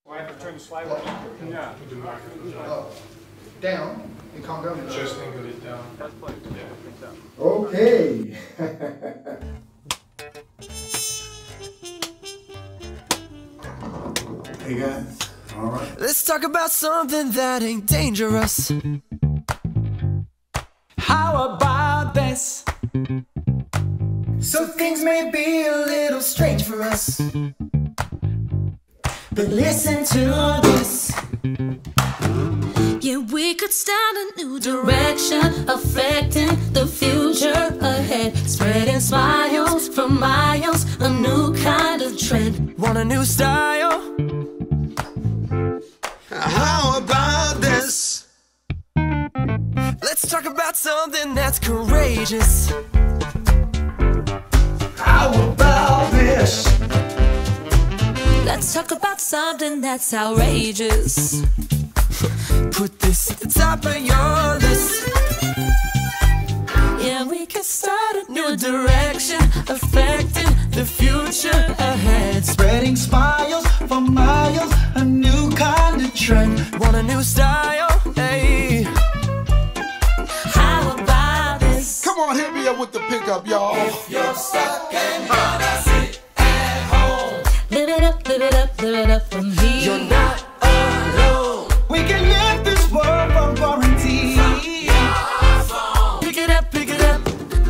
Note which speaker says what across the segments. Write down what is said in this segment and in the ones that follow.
Speaker 1: I have to turn the slide on? Yeah.
Speaker 2: Down and calm down.
Speaker 3: Just angle it down.
Speaker 1: That's play. Yeah.
Speaker 2: Okay. Hey guys, all right.
Speaker 4: Let's talk about something that ain't dangerous. How about this? So things may be a little strange for us, but listen to this.
Speaker 5: Yeah, we could start a new direction, affecting the future ahead, spreading smiles for miles, a new kind of trend.
Speaker 4: Want a new style? How about this? Let's talk about something that's courageous.
Speaker 2: How about this?
Speaker 5: Let's talk about something that's outrageous.
Speaker 4: Put this at the top of your list.
Speaker 5: Yeah, we can start a new
Speaker 4: New direction, affecting the future ahead,
Speaker 2: Spreading smiles for miles, a new kind of trend.
Speaker 4: want a new style? Hey.
Speaker 5: How about this?
Speaker 6: Come on, hit me up with the pickup, y'all.
Speaker 4: You're stuck and gonna sit at home.
Speaker 5: Live it up, live it up, live it up from here.
Speaker 4: You're not alone.
Speaker 2: We can lift this world from quarantine.
Speaker 4: Pick it up,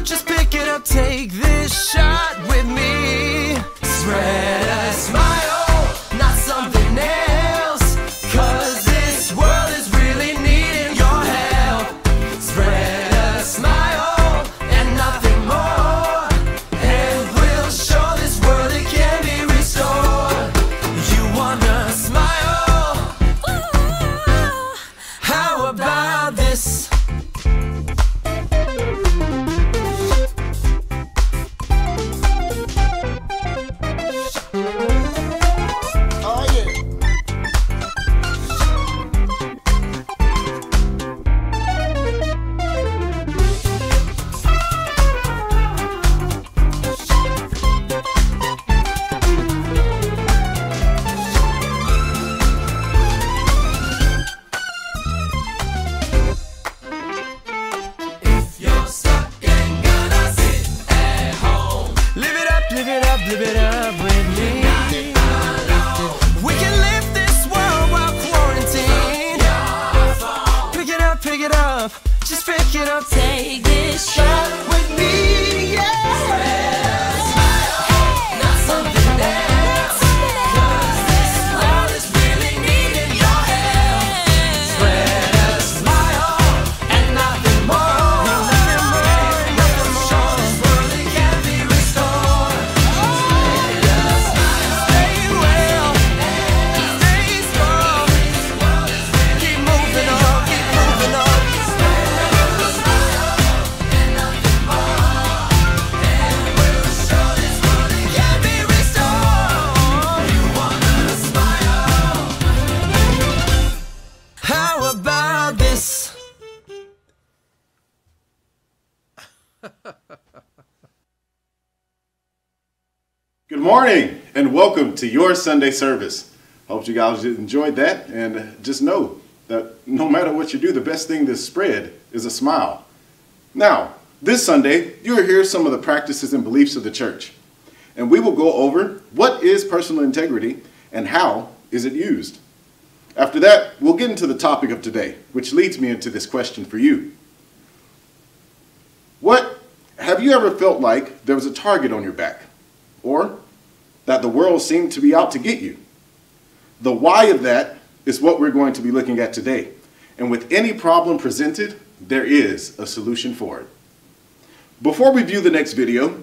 Speaker 4: just pick it up. Take this shot with me. Spread a smile, not something else. 'Cause this world is really needing your help. Spread a smile and nothing more, and we'll show this world it can be restored. You wanna smile? How about this?
Speaker 6: Oh, yeah.
Speaker 4: If you're stuck and gonna sit at home, live it up, live it up, live it up with me. We can live this world while quarantined. Pick it up, just pick it up.
Speaker 5: Take this shot
Speaker 4: With me, yeah. Not something else. 'Cause this world is really needing your help. Spread a smile and nothing more. Show this world it can be restored. Spread a smile. Stay well, stay strong. Keep moving on, keep moving on. Spread a smile and nothing more, and we'll show this world it can be restored. You wanna smile? How about this?
Speaker 7: Good morning and welcome to your Sunday service. Hope you guys enjoyed that, and just know that no matter what you do, the best thing to spread is a smile. Now, this Sunday, you'll hear some of the practices and beliefs of the church, and we will go over what is personal integrity and how is it used. After that, we'll get into the topic of today, which leads me into this question for you. Have you ever felt like there was a target on your back? Or that the world seemed to be out to get you? The why of that is what we're going to be looking at today. And with any problem presented, there is a solution for it. Before we view the next video,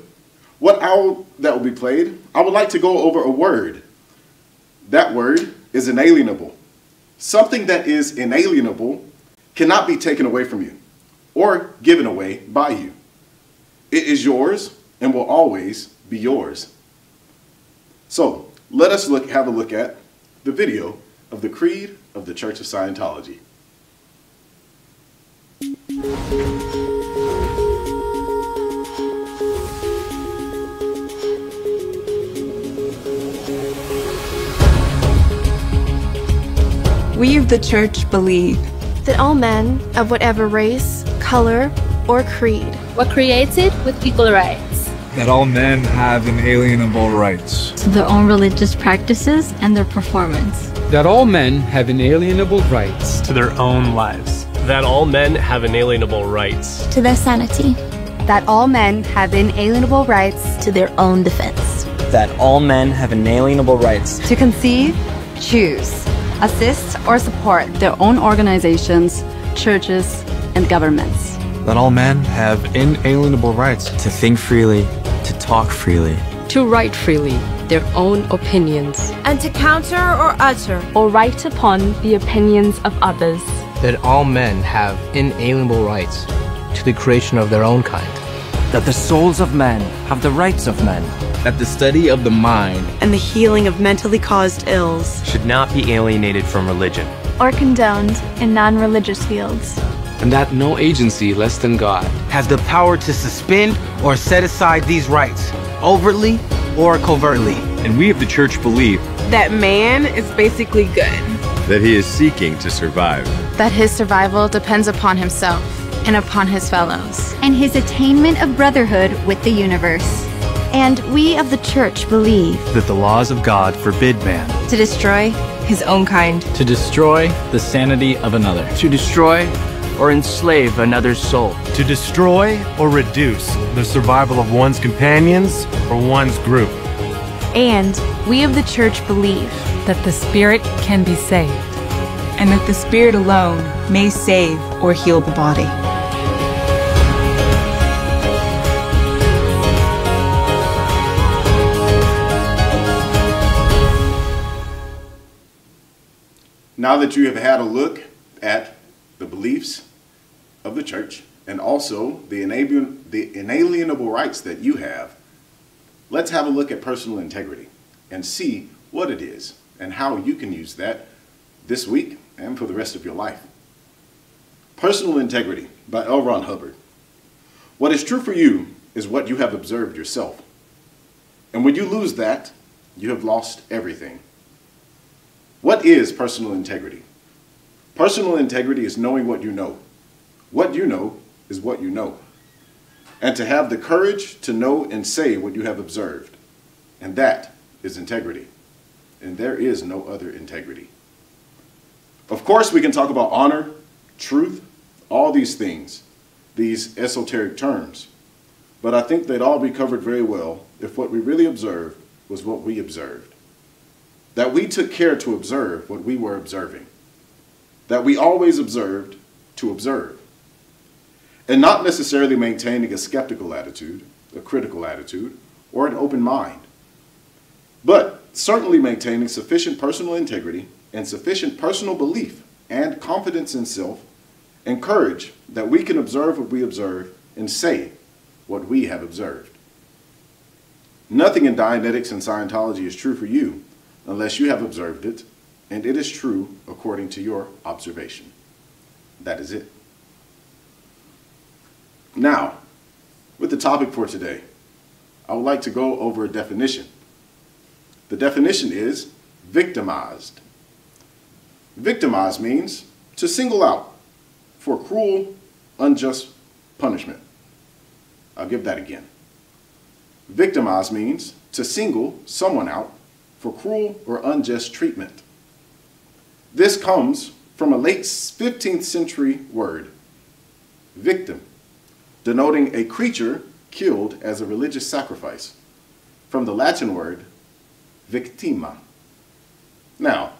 Speaker 7: that will be played, I would like to go over a word. That word is inalienable. Something that is inalienable cannot be taken away from you or given away by you. It is yours and will always be yours. So let us have a look at the video of the Creed of the Church of Scientology.
Speaker 3: We of the church believe
Speaker 8: that all men of whatever race, color, or creed
Speaker 5: were created with equal rights.
Speaker 9: That all men have inalienable rights
Speaker 10: to their own religious practices and their performance.
Speaker 11: That all men have inalienable rights
Speaker 12: to their own lives.
Speaker 13: That all men have inalienable rights
Speaker 5: to their sanity.
Speaker 14: That all men have inalienable rights
Speaker 5: to their own defense.
Speaker 15: That all men have inalienable rights
Speaker 14: to conceive, choose, assist, or support
Speaker 16: their own organizations, churches, and governments.
Speaker 17: That all men have inalienable rights
Speaker 15: to think freely, to talk freely,
Speaker 18: to write freely their own opinions,
Speaker 8: and to counter or utter
Speaker 19: or write upon the opinions of others.
Speaker 20: That all men have inalienable rights to the creation of their own kind.
Speaker 21: That the souls of men have the rights of men.
Speaker 22: That the study of the mind
Speaker 23: and the healing of mentally caused ills
Speaker 24: should not be alienated from religion
Speaker 25: or condoned in non-religious fields.
Speaker 26: And that no agency less than God
Speaker 27: has the power to suspend or set aside these rights, overtly or covertly.
Speaker 28: And we of the church believe
Speaker 3: that man is basically good.
Speaker 29: That he is seeking to survive.
Speaker 30: That his survival depends upon himself and upon his fellows.
Speaker 31: And his attainment of brotherhood with the universe. And we of the church believe
Speaker 32: that the laws of God forbid man
Speaker 14: to destroy his own kind,
Speaker 33: to destroy the sanity of another,
Speaker 20: to destroy or enslave another's soul,
Speaker 34: to destroy or reduce the survival of one's companions or one's group.
Speaker 14: And we of the church believe
Speaker 3: that the spirit can be saved, and that the spirit alone may save or heal the body.
Speaker 7: Now that you have had a look at the beliefs of the church and also the inalienable rights that you have, let's have a look at personal integrity and see what it is and how you can use that this week and for the rest of your life. Personal Integrity by L. Ron Hubbard. What is true for you is what you have observed yourself. And when you lose that, you have lost everything. What is personal integrity? Personal integrity is knowing what you know. What you know is what you know. And to have the courage to know and say what you have observed. And that is integrity. And there is no other integrity. Of course, we can talk about honor, truth, all these things, these esoteric terms. But I think they'd all be covered very well if what we really observed was what we observed. That we took care to observe what we were observing. That we always observed to observe. And not necessarily maintaining a skeptical attitude, a critical attitude, or an open mind. But certainly maintaining sufficient personal integrity and sufficient personal belief and confidence in self and courage that we can observe what we observe and say what we have observed. Nothing in Dianetics and Scientology is true for you unless you have observed it, and it is true according to your observation. That is it. Now, with the topic for today, I would like to go over a definition. The definition is victimized. Victimized means to single out for cruel, unjust punishment. I'll give that again. Victimized means to single someone out for cruel or unjust treatment. This comes from a late 15th century word, victim, denoting a creature killed as a religious sacrifice, from the Latin word victima. Now,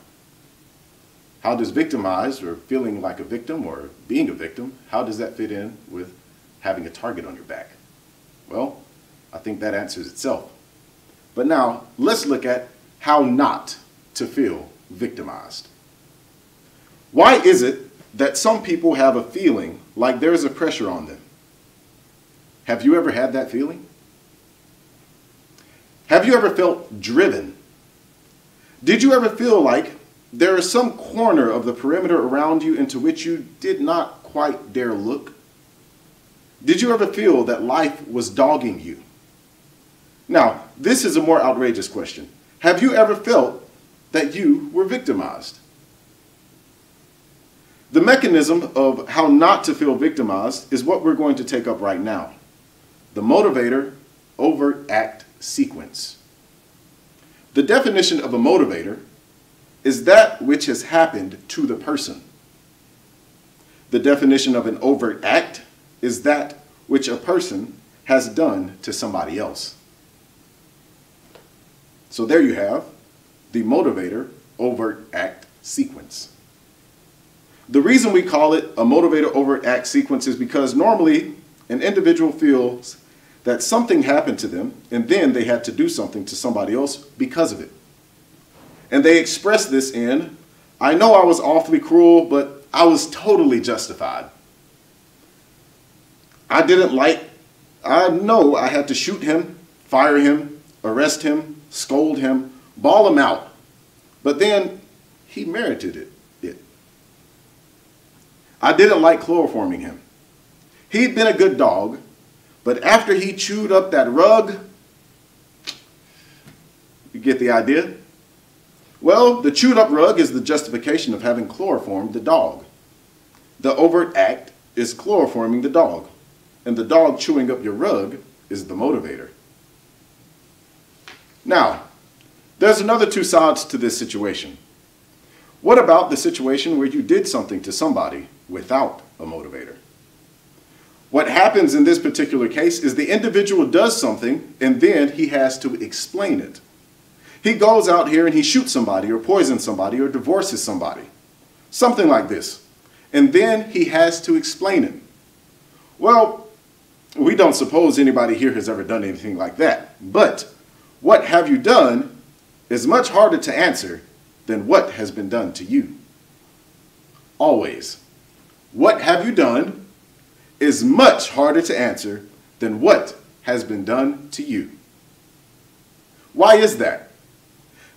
Speaker 7: how does victimized or feeling like a victim or being a victim, how does that fit in with having a target on your back? Well, I think that answers itself. But now, let's look at how not to feel victimized. Why is it that some people have a feeling like there's a pressure on them? Have you ever had that feeling? Have you ever felt driven? Did you ever feel like there is some corner of the perimeter around you into which you did not quite dare look? Did you ever feel that life was dogging you? Now, this is a more outrageous question. Have you ever felt that you were victimized? The mechanism of how not to feel victimized is what we're going to take up right now. The motivator overt act sequence. The definition of a motivator is that which has happened to the person. The definition of an overt act is that which a person has done to somebody else. So there you have the motivator overt act sequence. The reason we call it a motivator overt act sequence is because normally an individual feels that something happened to them and then they had to do something to somebody else because of it. And they express this in, I know I was awfully cruel, but I was totally justified. I know I had to shoot him, fire him, arrest him, scold him, bawl him out. But then he merited it. I didn't like chloroforming him. He'd been a good dog, but after he chewed up that rug, you get the idea? Well, the chewed up rug is the justification of having chloroformed the dog. The overt act is chloroforming the dog, and the dog chewing up your rug is the motivator. Now, there's another two sides to this situation. What about the situation where you did something to somebody without a motivator? What happens in this particular case is the individual does something and then he has to explain it. He goes out here and he shoots somebody or poisons somebody or divorces somebody. Something like this. And then he has to explain it. Well, we don't suppose anybody here has ever done anything like that. But what have you done is much harder to answer than what has been done to you. Always. What have you done is much harder to answer than what has been done to you. Why is that?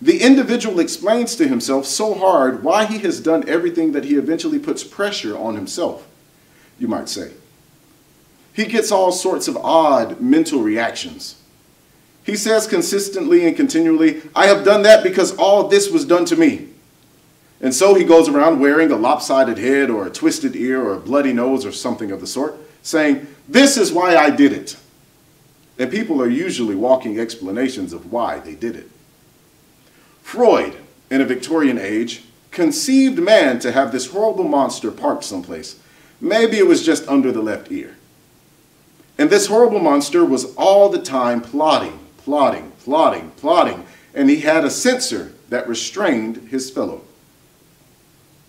Speaker 7: The individual explains to himself so hard why he has done everything that he eventually puts pressure on himself, you might say. He gets all sorts of odd mental reactions. He says consistently and continually, I have done that because all this was done to me. And so he goes around wearing a lopsided head or a twisted ear or a bloody nose or something of the sort, saying, this is why I did it. And people are usually walking explanations of why they did it. Freud, in a Victorian age, conceived man to have this horrible monster parked someplace. Maybe it was just under the left ear. And this horrible monster was all the time plotting, and he had a censor that restrained his fellow.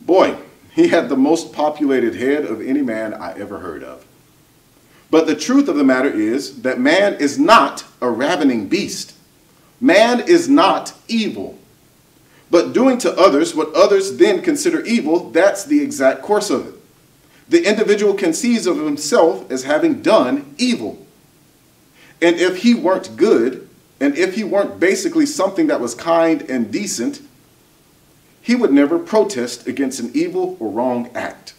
Speaker 7: Boy, he had the most populated head of any man I ever heard of. But the truth of the matter is that man is not a ravening beast. Man is not evil. But doing to others what others then consider evil, that's the exact course of it. The individual conceives of himself as having done evil. And if he weren't good, and if he weren't basically something that was kind and decent, he would never protest against an evil or wrong act,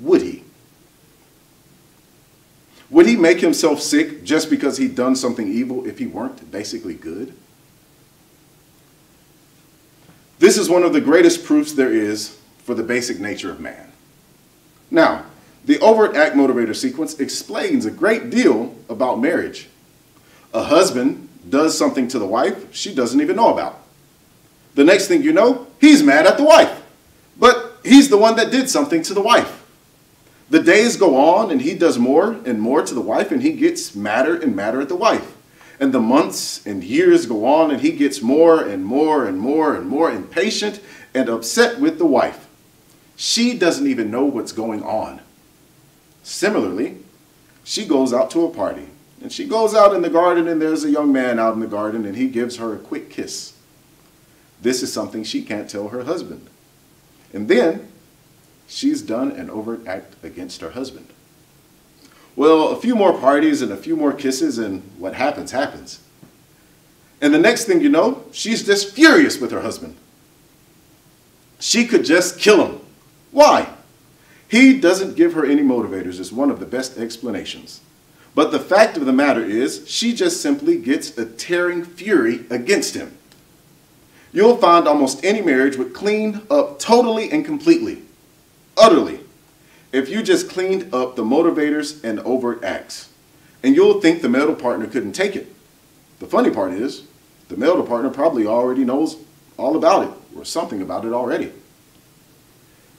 Speaker 7: would he? Would he make himself sick just because he'd done something evil if he weren't basically good? This is one of the greatest proofs there is for the basic nature of man. Now, the overt act motivator sequence explains a great deal about marriage. A husband does something to the wife she doesn't even know about. The next thing you know, he's mad at the wife. But he's the one that did something to the wife. The days go on and he does more and more to the wife and he gets madder and madder at the wife. And the months and years go on and he gets more and more and more and more impatient and upset with the wife. She doesn't even know what's going on. Similarly, she goes out to a party and she goes out in the garden and there's a young man out in the garden and he gives her a quick kiss. This is something she can't tell her husband. And then she's done an overt act against her husband. Well, a few more parties and a few more kisses and what happens, happens. And the next thing you know, she's just furious with her husband. She could just kill him. Why? He doesn't give her any motivators is one of the best explanations. But the fact of the matter is, she just simply gets a tearing fury against him. You'll find almost any marriage would clean up totally and completely. utterly if you just cleaned up the motivators and overt acts. And you'll think the male partner couldn't take it. The funny part is, the male partner probably already knows all about it, or something about it already.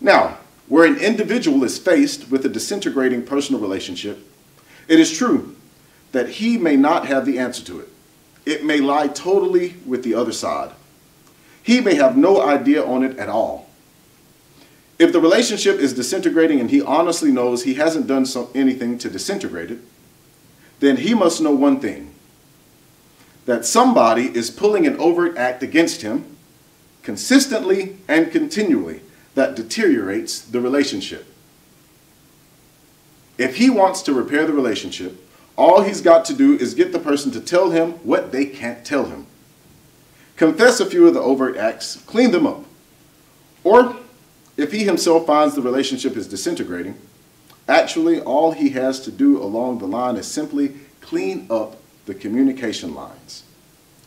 Speaker 7: Now, where an individual is faced with a disintegrating personal relationship, it is true that he may not have the answer to it. It may lie totally with the other side. He may have no idea on it at all. If the relationship is disintegrating and he honestly knows he hasn't done anything to disintegrate it, then he must know one thing, that somebody is pulling an overt act against him consistently and continually that deteriorates the relationship. If he wants to repair the relationship, all he's got to do is get the person to tell him what they can't tell him. Confess a few of the overt acts, clean them up. Or, if he himself finds the relationship is disintegrating, actually all he has to do along the line is simply clean up the communication lines.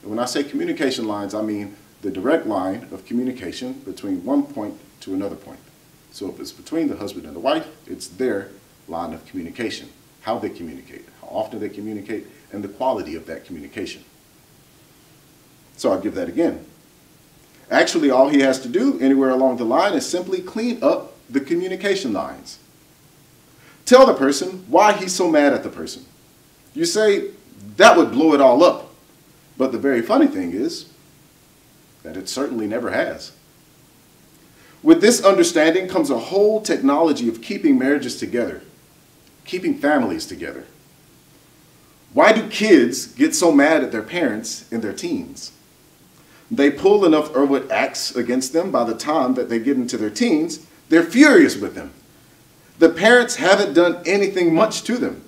Speaker 7: And when I say communication lines, I mean the direct line of communication between one point to another point. So if it's between the husband and the wife, it's their line of communication, how they communicate, how often they communicate, and the quality of that communication. So I'll give that again. Actually, all he has to do anywhere along the line is simply clean up the communication lines. Tell the person why he's so mad at the person. You say, that would blow it all up. But the very funny thing is that it certainly never has. With this understanding comes a whole technology of keeping marriages together, keeping families together. Why do kids get so mad at their parents in their teens? They pull enough overt acts against them by the time that they get into their teens, they're furious with them. The parents haven't done anything much to them.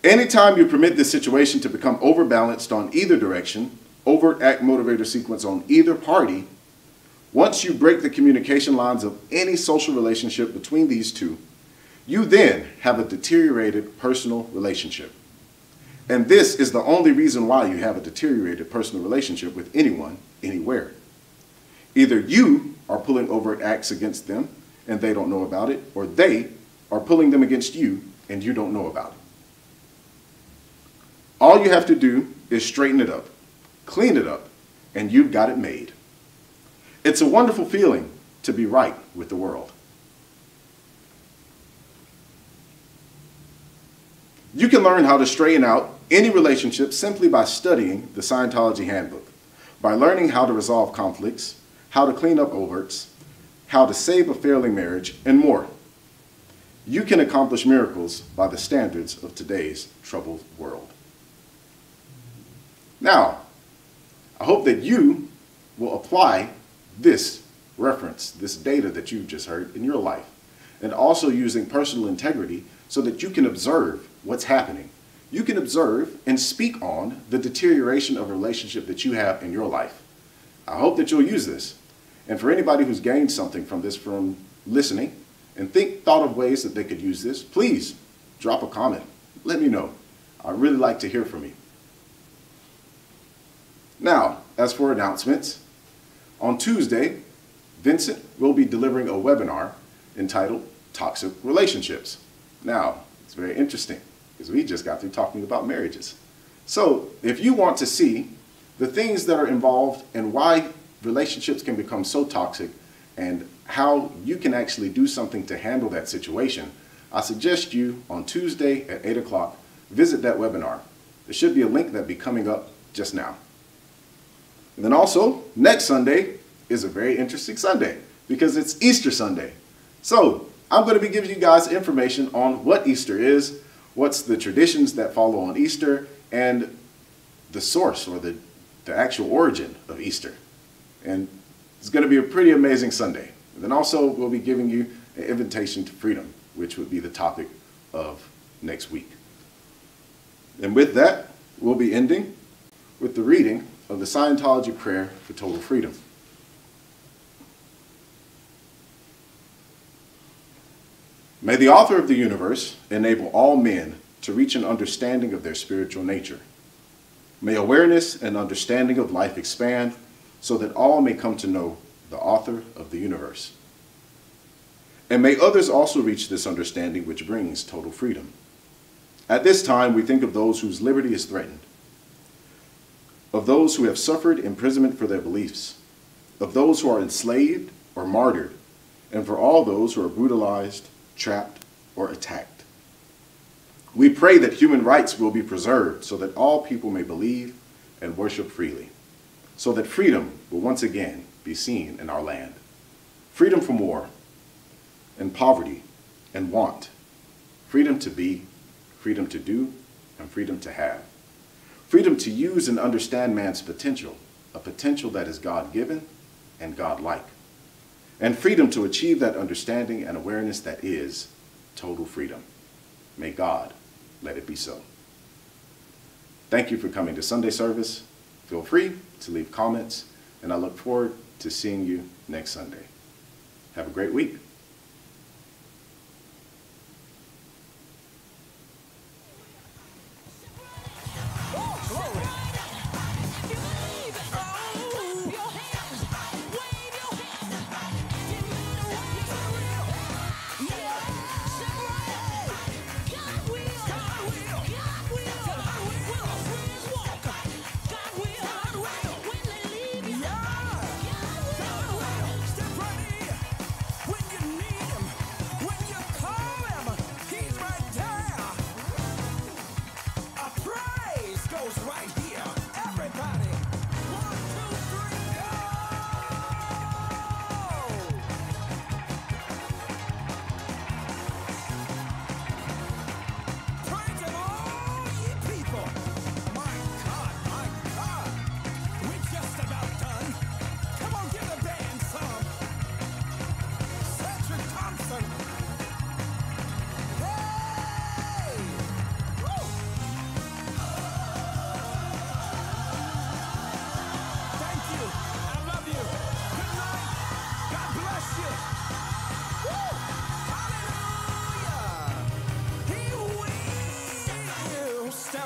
Speaker 7: Anytime you permit this situation to become overbalanced on either direction, overt act motivator sequence on either party, once you break the communication lines of any social relationship between these two, you then have a deteriorated personal relationship. And this is the only reason why you have a deteriorated personal relationship with anyone, anywhere. Either you are pulling overt acts against them and they don't know about it, or they are pulling them against you and you don't know about it. All you have to do is straighten it up, clean it up, and you've got it made. It's a wonderful feeling to be right with the world. You can learn how to straighten out any relationship simply by studying the Scientology handbook, by learning how to resolve conflicts, how to clean up overts, how to save a failing marriage, and more. You can accomplish miracles by the standards of today's troubled world. Now, I hope that you will apply this reference, this data that you've just heard in your life, and also using personal integrity so that you can observe what's happening. You can observe and speak on the deterioration of a relationship that you have in your life. I hope that you'll use this. And for anybody who's gained something from this, from listening, and thought of ways that they could use this, please drop a comment. Let me know. I'd really like to hear from you. Now, as for announcements, on Tuesday, Vincent will be delivering a webinar entitled Toxic Relationships. Now, it's very interesting because we just got through talking about marriages. So, if you want to see the things that are involved and why relationships can become so toxic and how you can actually do something to handle that situation, I suggest you on Tuesday at 8 o'clock visit that webinar. There should be a link that'll be coming up just now. And then also, next Sunday is a very interesting Sunday because it's Easter Sunday. So, I'm going to be giving you guys information on what Easter is, what's the traditions that follow on Easter, and the source or the actual origin of Easter. And it's going to be a pretty amazing Sunday. And then also, we'll be giving you an invitation to freedom, which would be the topic of next week. And with that, we'll be ending with the reading of the Scientology prayer for total freedom. May the author of the universe enable all men to reach an understanding of their spiritual nature. May awareness and understanding of life expand so that all may come to know the author of the universe. And may others also reach this understanding which brings total freedom. At this time, we think of those whose liberty is threatened, of those who have suffered imprisonment for their beliefs, of those who are enslaved or martyred, and for all those who are brutalized, trapped, or attacked. We pray that human rights will be preserved so that all people may believe and worship freely, so that freedom will once again be seen in our land. Freedom from war and poverty and want. Freedom to be, freedom to do, and freedom to have. Freedom to use and understand man's potential, a potential that is God-given and God-like. And freedom to achieve that understanding and awareness that is total freedom. May God let it be so. Thank you for coming to Sunday service. Feel free to leave comments, and I look forward to seeing you next Sunday. Have a great week.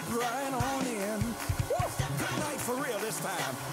Speaker 1: Right on in. Woo! Good night for real this time.